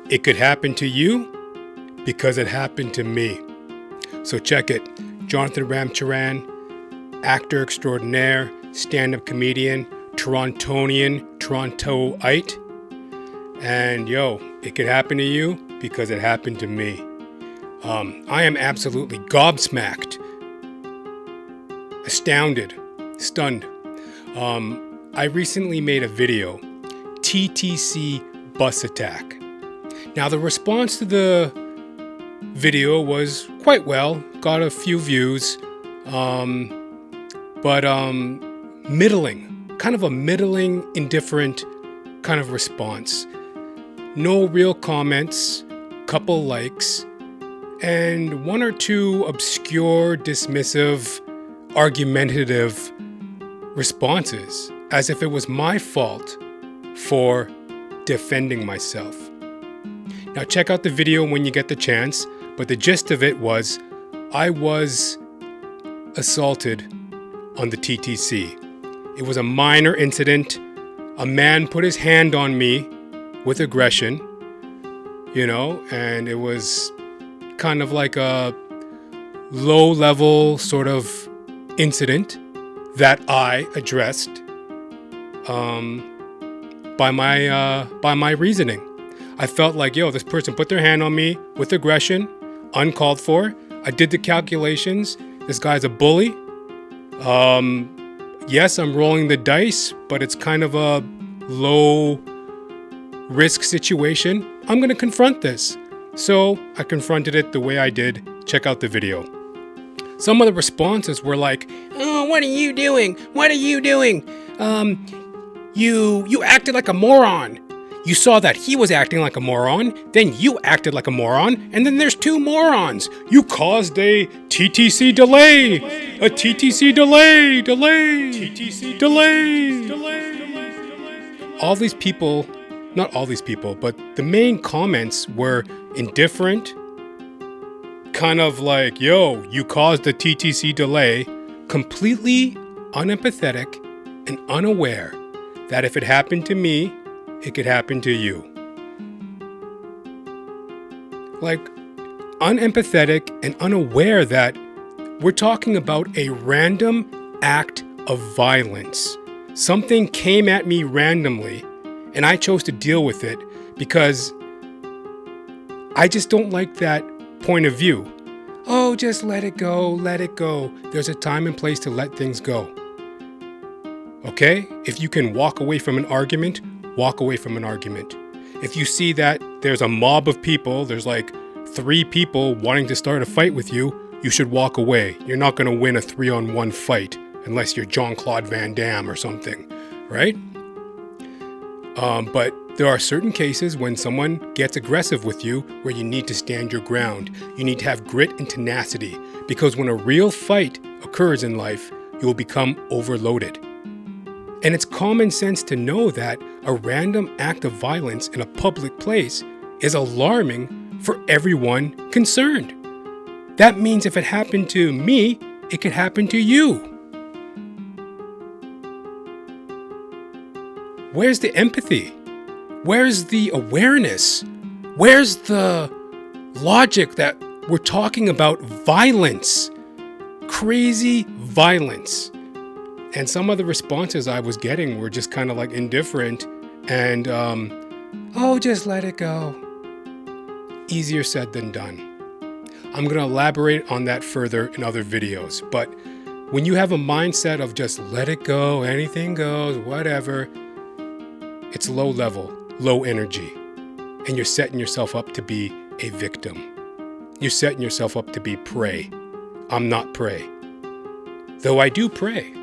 It could happen to you because it happened to me. So check it. Jonathan Ramcharan, actor extraordinaire, stand-up comedian, Torontonian, Torontoite. And it could happen to you because it happened to me. I am absolutely gobsmacked, astounded, stunned. I recently made a video, TTC Bus Attack. Now, the response to the video was quite well, got a few views, but middling, kind of a middling, indifferent kind of response. No real comments, couple likes, and one or two obscure, dismissive, argumentative responses, as if it was my fault for defending myself. Now check out the video when you get the chance, but the gist of it was I was assaulted on the TTC. It was a minor incident. A man put his hand on me with aggression, and it was kind of like a low-level sort of incident that I addressed by my reasoning. I felt like, this person put their hand on me with aggression, uncalled for. I did the calculations. This guy's a bully. Yes, I'm rolling the dice, but it's kind of a low risk situation. I'm going to confront this. So I confronted it the way I did. Check out the video. Some of the responses were like, "Oh, what are you doing? What are you doing? You acted like a moron. You saw that he was acting like a moron, then you acted like a moron, and then there's two morons. You caused a TTC delay. A TTC delay. TTC delay. All these people, not all these people, but the main comments were indifferent, kind of like, you caused the TTC delay, completely unempathetic and unaware that if it happened to me, it could happen to you. Like, unempathetic and unaware that we're talking about a random act of violence. Something came at me randomly, and I chose to deal with it because I just don't like that point of view. Oh, just let it go, let it go. There's a time and place to let things go. Okay? If you can walk away from an argument, walk away from an argument. If you see that there's a mob of people, there's like 3 people wanting to start a fight with you, you should walk away. You're not going to win a 3-on-1 fight unless you're Jean-Claude Van Damme or something, right? But there are certain cases when someone gets aggressive with you where you need to stand your ground. You need to have grit and tenacity, because when a real fight occurs in life, you will become overloaded. And it's common sense to know that a random act of violence in a public place is alarming for everyone concerned. That means if it happened to me, it could happen to you. Where's the empathy? Where's the awareness? Where's the logic that we're talking about violence? Crazy violence. And some of the responses I was getting were just kind of like indifferent and, just let it go. Easier said than done. I'm going to elaborate on that further in other videos. But when you have a mindset of just let it go, anything goes, whatever, it's low level, low energy. And you're setting yourself up to be a victim. You're setting yourself up to be prey. I'm not prey. Though I do prey.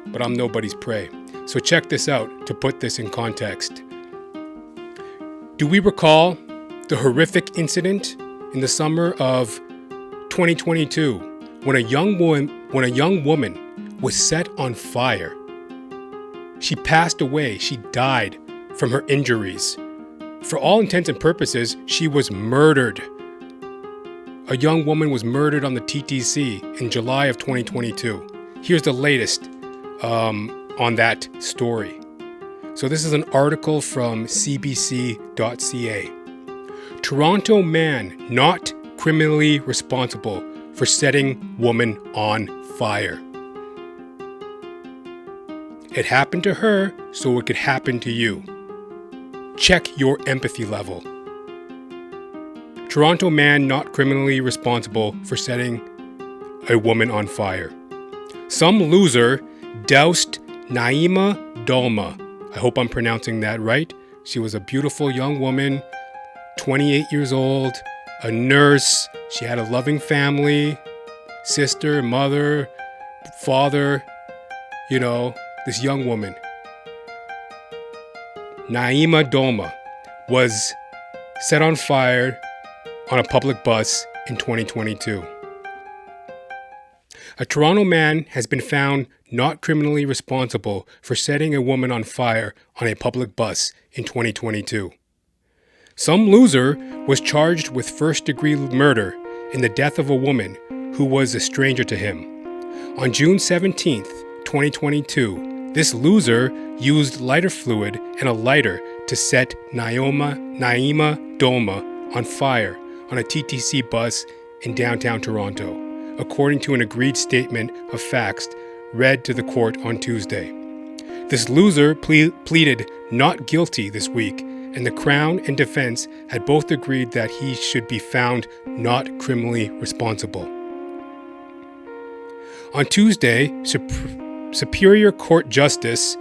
But I'm nobody's prey. So check this out to put this in context. Do we recall the horrific incident in the summer of 2022 when a young woman was set on fire? She passed away. She died from her injuries. For all intents and purposes, she was murdered. A young woman was murdered on the TTC in July of 2022. Here's the latest on that story. So this is an article from cbc.ca. Toronto man not criminally responsible for setting woman on fire. It happened to her, so it could happen to you. Check your empathy level. Toronto man not criminally responsible for setting a woman on fire. Some loser doused Naima Dolma. I hope I'm pronouncing that right. She was a beautiful young woman, 28 years old, a nurse. She had a loving family, sister, mother, father, this young woman. Naima Dolma was set on fire on a public bus in 2022. A Toronto man has been found not criminally responsible for setting a woman on fire on a public bus in 2022. Some loser was charged with first-degree murder in the death of a woman who was a stranger to him. On June 17th, 2022, this loser used lighter fluid and a lighter to set Naima Dolma on fire on a TTC bus in downtown Toronto, according to an agreed statement of facts read to the court on Tuesday. This loser pleaded not guilty this week, and the Crown and defense had both agreed that he should be found not criminally responsible. On Tuesday, Superior Court Justice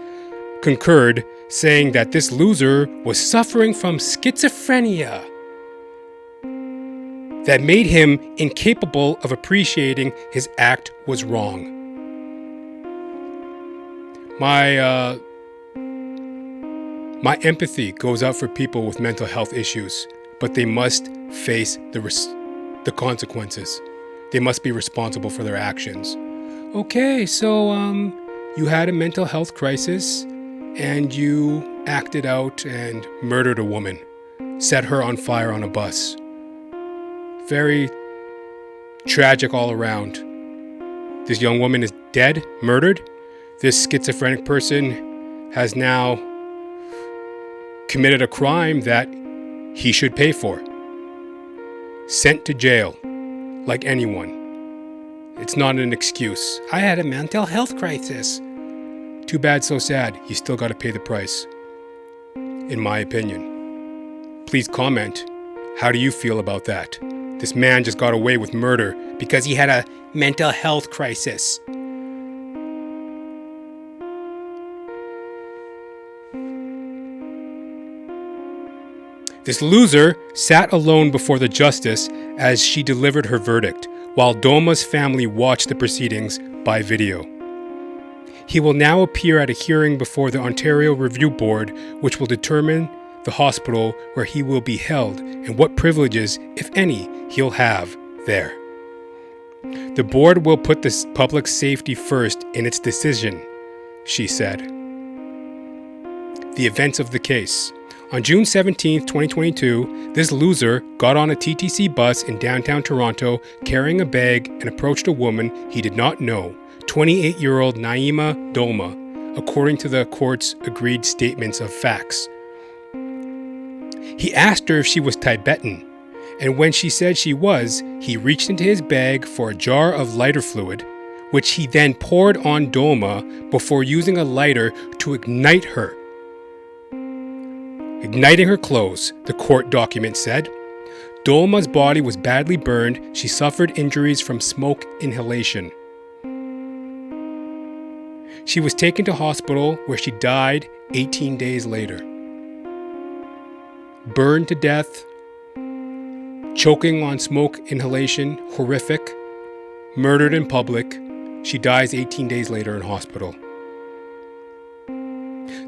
concurred, saying that this loser was suffering from schizophrenia that made him incapable of appreciating his act was wrong. My empathy goes out for people with mental health issues, but they must face the consequences. They must be responsible for their actions. Okay, so you had a mental health crisis and you acted out and murdered a woman, set her on fire on a bus. Very tragic all around. This young woman is dead, murdered. This schizophrenic person has now committed a crime that he should pay for. Sent to jail, like anyone. It's not an excuse. I had a mental health crisis. Too bad, so sad. You still got to pay the price, in my opinion. Please comment. How do you feel about that? This man just got away with murder because he had a mental health crisis. This loser sat alone before the justice as she delivered her verdict, while Dolma's family watched the proceedings by video. He will now appear at a hearing before the Ontario Review Board, which will determine the hospital where he will be held and what privileges, if any, he'll have there. The board will put the public safety first in its decision, she said. The events of the case. On June 17, 2022, this loser got on a TTC bus in downtown Toronto carrying a bag and approached a woman he did not know, 28-year-old Naima Dolma, according to the court's agreed statements of facts. He asked her if she was Tibetan, and when she said she was, he reached into his bag for a jar of lighter fluid, which he then poured on Dolma before using a lighter to ignite her. Igniting her clothes, the court document said. Dolma's body was badly burned. She suffered injuries from smoke inhalation. She was taken to hospital where she died 18 days later. Burned to death, choking on smoke inhalation, horrific, murdered in public. She dies 18 days later in hospital.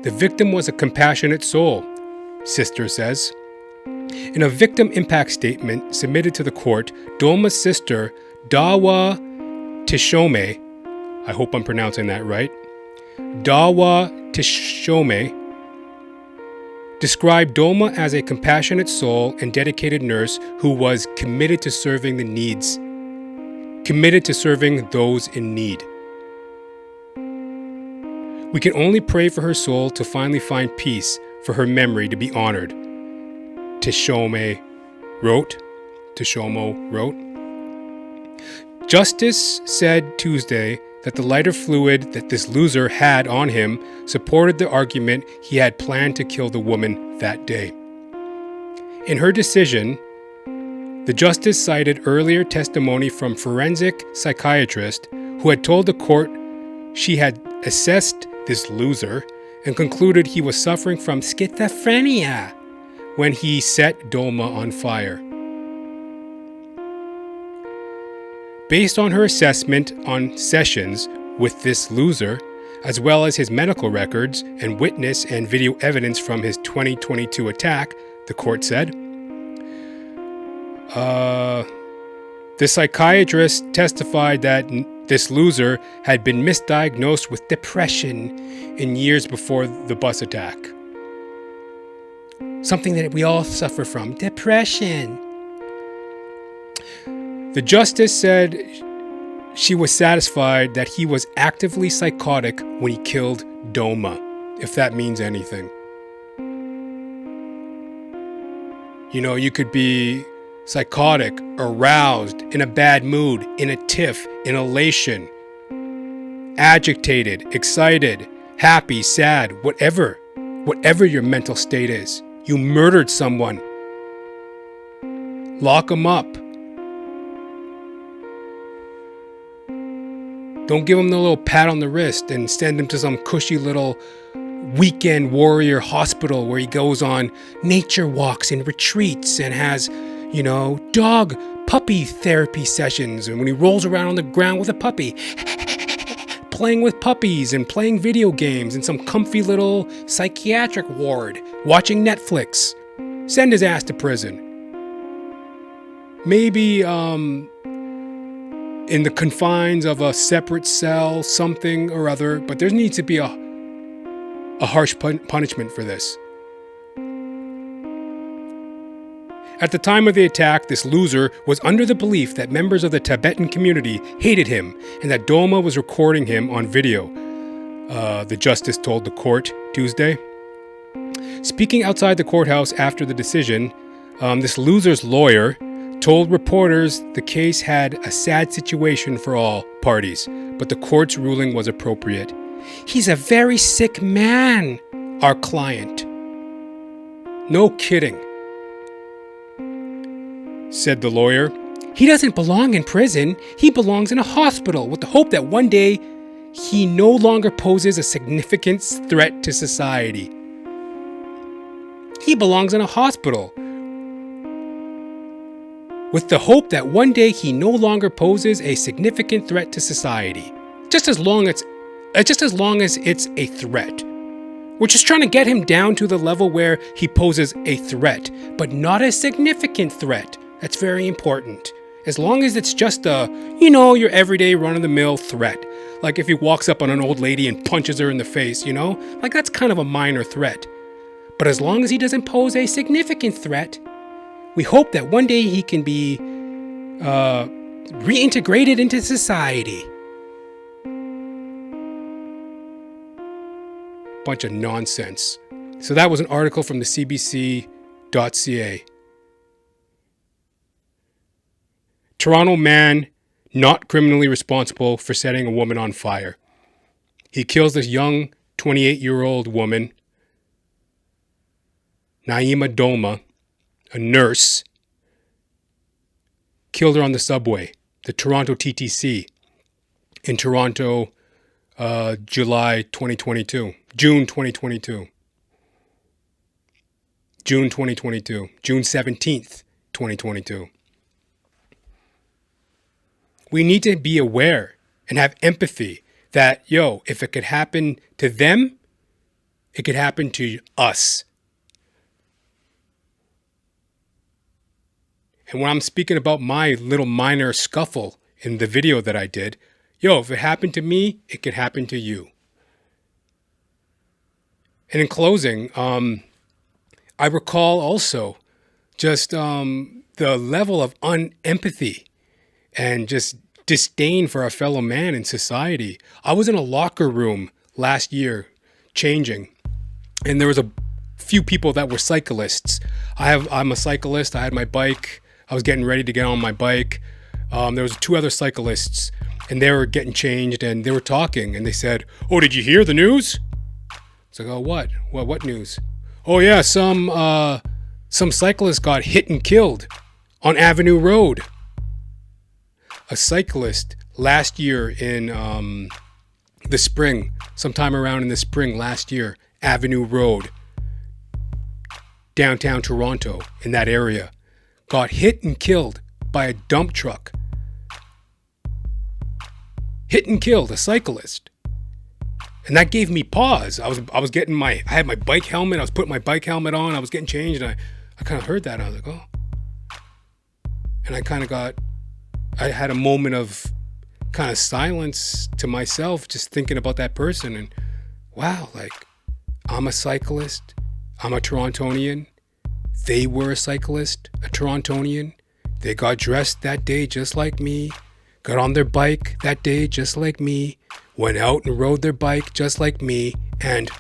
The victim was a compassionate soul, sister says. In a victim impact statement submitted to the court, Dolma's sister, Dawa Tishome, I hope I'm pronouncing that right, Dawa Tishome, described Dolma as a compassionate soul and dedicated nurse who was committed to serving those in need. We can only pray for her soul to finally find peace, for her memory to be honored. Tishomo wrote. Justice said Tuesday that the lighter fluid that this loser had on him supported the argument he had planned to kill the woman that day. In her decision, the justice cited earlier testimony from forensic psychiatrist who had told the court she had assessed this loser and concluded he was suffering from schizophrenia when he set Dolma on fire. Based on her assessment on sessions with this loser, as well as his medical records and witness and video evidence from his 2022 attack, the court said. The psychiatrist testified that this loser had been misdiagnosed with depression in years before the bus attack. Something that we all suffer from, depression. The justice said she was satisfied that he was actively psychotic when he killed Doma, if that means anything. You know, you could be psychotic, aroused, in a bad mood, in a tiff, in elation, agitated, excited, happy, sad, whatever your mental state is. You murdered someone. Lock them up. Don't give him the little pat on the wrist and send him to some cushy little weekend warrior hospital where he goes on nature walks and retreats and has, you know, dog puppy therapy sessions. And when he rolls around on the ground with a puppy, playing with puppies and playing video games in some comfy little psychiatric ward, watching Netflix, send his ass to prison. Maybe, in the confines of a separate cell, something or other, but there needs to be a harsh punishment for this. At the time of the attack, this loser was under the belief that members of the Tibetan community hated him and that Dolma was recording him on video, the justice told the court Tuesday. Speaking outside the courthouse after the decision, this loser's lawyer told reporters the case had a sad situation for all parties, but the court's ruling was appropriate. He's a very sick man, our client. No kidding, said the lawyer. He doesn't belong in prison. He belongs in a hospital with the hope that one day he no longer poses a significant threat to society. He belongs in a hospital with the hope that one day he no longer poses a significant threat to society. Just as long as it's a threat. We're just trying to get him down to the level where he poses a threat, but not a significant threat. That's very important. As long as it's just your everyday run-of-the-mill threat. Like if he walks up on an old lady and punches her in the face, like that's kind of a minor threat. But as long as he doesn't pose a significant threat, we hope that one day he can be reintegrated into society. Bunch of nonsense. So that was an article from the CBC.ca. Toronto man not criminally responsible for setting a woman on fire. He kills this young 28-year-old woman, Naima Dolma, a nurse, killed her on the subway, the Toronto TTC, in Toronto, June 2022. June 17th, 2022. We need to be aware and have empathy that, if it could happen to them, it could happen to us. And when I'm speaking about my little minor scuffle in the video that I did, if it happened to me, it could happen to you. And in closing, I recall also just the level of unempathy and just disdain for a fellow man in society. I was in a locker room last year changing, and there was a few people that were cyclists. I'm a cyclist. I had my bike. I was getting ready to get on my bike. There was 2 other cyclists, and they were getting changed, and they were talking, and they said, "Oh, did you hear the news?" It's like, "Oh, what? What news?" "Oh yeah, some cyclist got hit and killed on Avenue Road." A cyclist last year in the spring, sometime around in the spring last year, Avenue Road, downtown Toronto, in that area, got hit and killed by a dump truck. Hit and killed a cyclist. And that gave me pause. I was getting I had my bike helmet. I was putting my bike helmet on. I was getting changed, and I kind of heard that. And I was like, oh. And I had a moment of kind of silence to myself, just thinking about that person. And wow, like, I'm a cyclist. I'm a Torontonian. They were a cyclist, a Torontonian. They got dressed that day just like me. Got on their bike that day just like me. Went out and rode their bike just like me. And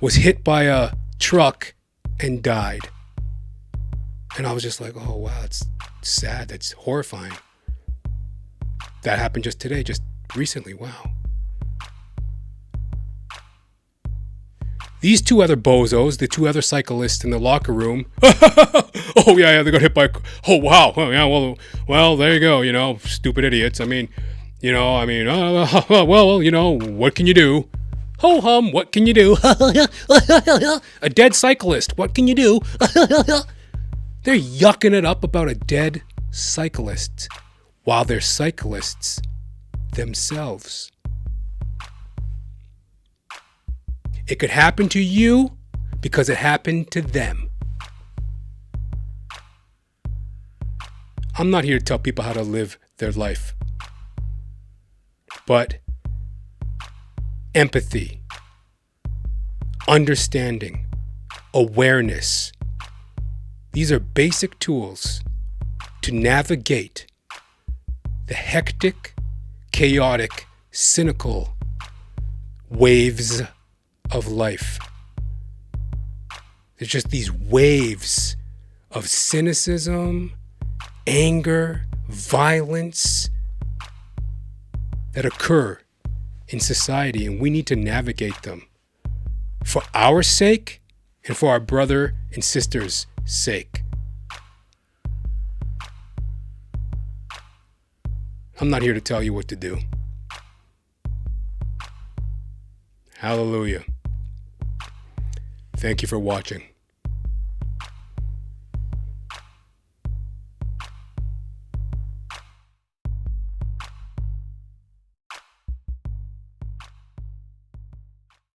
was hit by a truck and died. And I was just like, oh, wow, it's sad. That's horrifying. That happened just today, just recently. Wow. These 2 other bozos, the 2 other cyclists in the locker room. Oh, yeah, they got hit by... Oh, wow. Oh, yeah, well, there you go, stupid idiots. I mean, well, what can you do? Ho-hum, what can you do? A dead cyclist, what can you do? They're yucking it up about a dead cyclist while they're cyclists themselves. It could happen to you because it happened to them. I'm not here to tell people how to live their life. But empathy, understanding, awareness, these are basic tools to navigate the hectic, chaotic, cynical waves of life. There's just these waves of cynicism, anger, violence that occur in society, and we need to navigate them for our sake and for our brother and sister's sake. I'm not here to tell you what to do. Hallelujah. Thank you for watching.